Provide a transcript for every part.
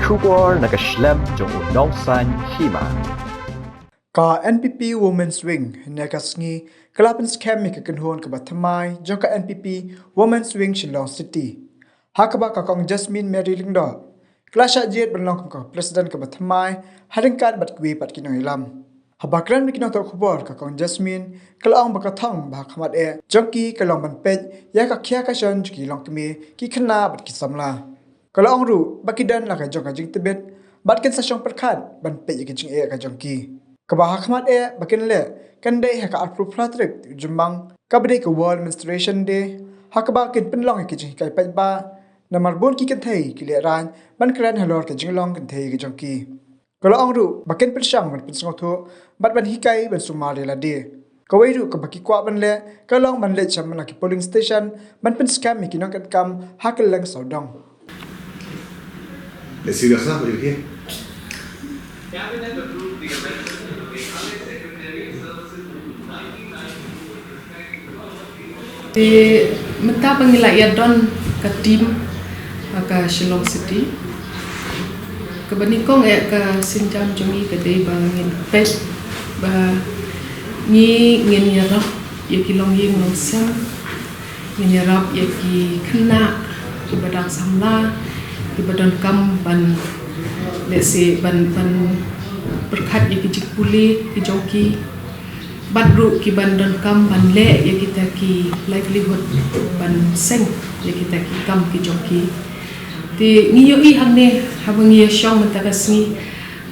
Shubor nakaslem jong unongsan Hima. Ka NPP Women's Wing nekasngi kalapan scam mi kakenhon ka bathamai joka NPP Women's Wing Shillong City. Hakaba ka kong Jesmine Mary Lyngdoh. Klasha jet berlong ka president ka bathamai haringkat bat kwi pat kinong ilam. Habakran mi kinong khubor ka kong Jesmine kalaong bakathong bah khamat e jonki kalong ban pej ya ka khya ka shon ki long kmi ki khna bat ki samla. Kalaong ru bakidan la ka jong ka jing tibet bat ken sa shong perkhat ban pej ki jing e ka jongki. Kabah khmat e bakin le kan dei ha ka approve flatrik jumbang kabde ka world menstruation day hakaba kin penlong ki jing kai pai ba namar bon ki kan thei ki le ran ban kran halor ka jinglong kan thei ki jongki kala angru bakin pensang ban pensang tho bat ban hikai ban sumari la de kawai ru ka baki kwa ban le kalong ban le cham na ki polling station ban pen scam mi ki nong kan kam hakal lang saudong. Let's see what's up over here. Cabinet approved the amendment to the Public Secretary Services 1990 Di menta pangila ya don ka tim ka Shillong City. Kebanikong ka sinjam jongi ka dei bangin pet ba ni ngin yarap ya kilong ying long sam ngin yarap ya ki khna ki badang samla ki badan kam ban lesi ban berkat ya ki jikpuli ki joki badru ki bandan kam ban le ya kita ki livelihood ban seng ya kita ki kam ki joki ti ngiyo i hangne habang ya shong matagasni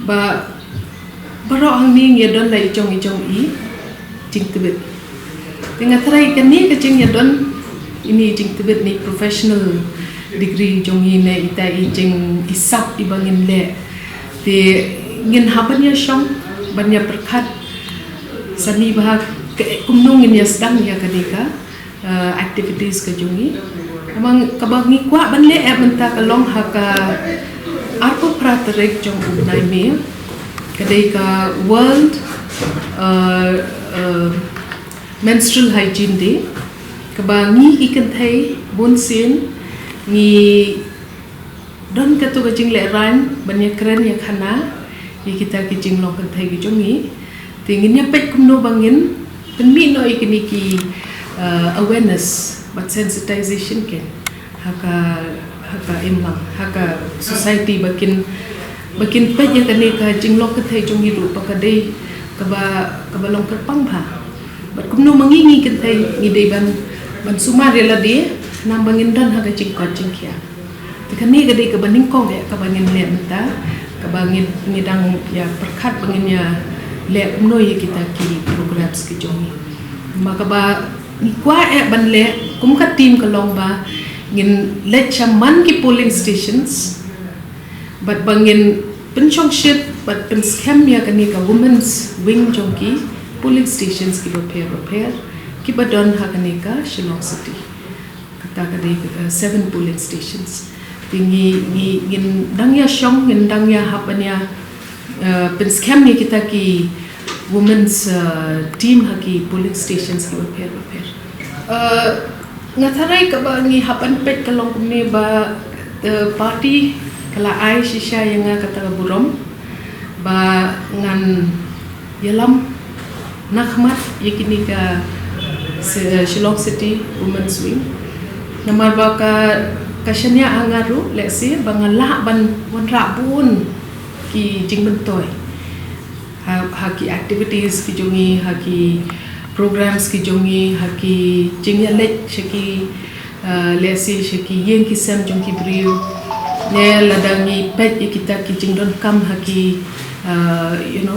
ba baro hangni ya don lai jong i jing tibet tinga trai kan ni ka jing ya don ini jing tibet ni professional degree jong i ne ita i jing isap ibangin le ti ngin haban ya shong ban ya berkat sani bahag kumnung in ya sedang ya kadika activities ka jongi amang kabangi kwa ban le menta kalong haka arpo pratarek jong ubnai me kadika world menstrual hygiene day kabangi ikan thai bonsin ni don katu ka jing le ran banya keren ya khana ya kita ki jing long kan thai ki jongi tingin ya pet kumno bangin penmi no ikini ki awareness but sensitization ken haka imlang haka society bakin pet ya kani ka jing long kan thai jongi ru pakadei kaba long kerpang ba but kumno mangingi kan thai ngidei ban sumar la de nam bangin dan haka jing ka jing kya tikani gade ka baning kong ya ka bangin le menta ka bangin ngidang ya perkat bangin ya le kumno ya kita ki programs ki jongi maka ba ni kwa ban le kum ka team ka long ba ngin le chaman ki polling stations but bangin penchong shit but pen scam ya kani ka women's wing jongi polling stations ki repair ki badon ha kani ka Shillong City kata ka de 7 polling stations tingi ngin dangya shong ngin dangya hapanya pen scam ni kita ki women's team haki polling stations ki repair ngatharai ka ba ngi hapan pet kalong kumne ba party kala ai shisha yang kata burom ba ngan yalam nakhmat yakini ka Shillong City Women's Wing namar ba ka kasanya angaru lesi bangala ban wanra bun ki jingbentoy haki activities ki jongi haki programs ki jongi haki jingyalek shaki lesi shaki yen ki sam jongi brio ne ladangi pet kita ki jingdon kam haki in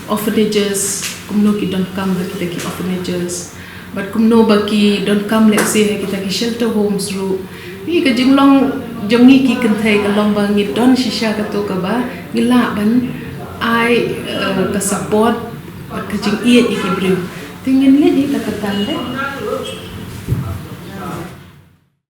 orphanages kumno ki don kam haki ki orphanages but kumno baki don kam lesi kita ki shelter homes ru ni ka jinglong jongi ki kanthai ka long bangi don shisha ka to ka ba ngila ban ai ka support ka jing iet iki brio tingin le di ka katan le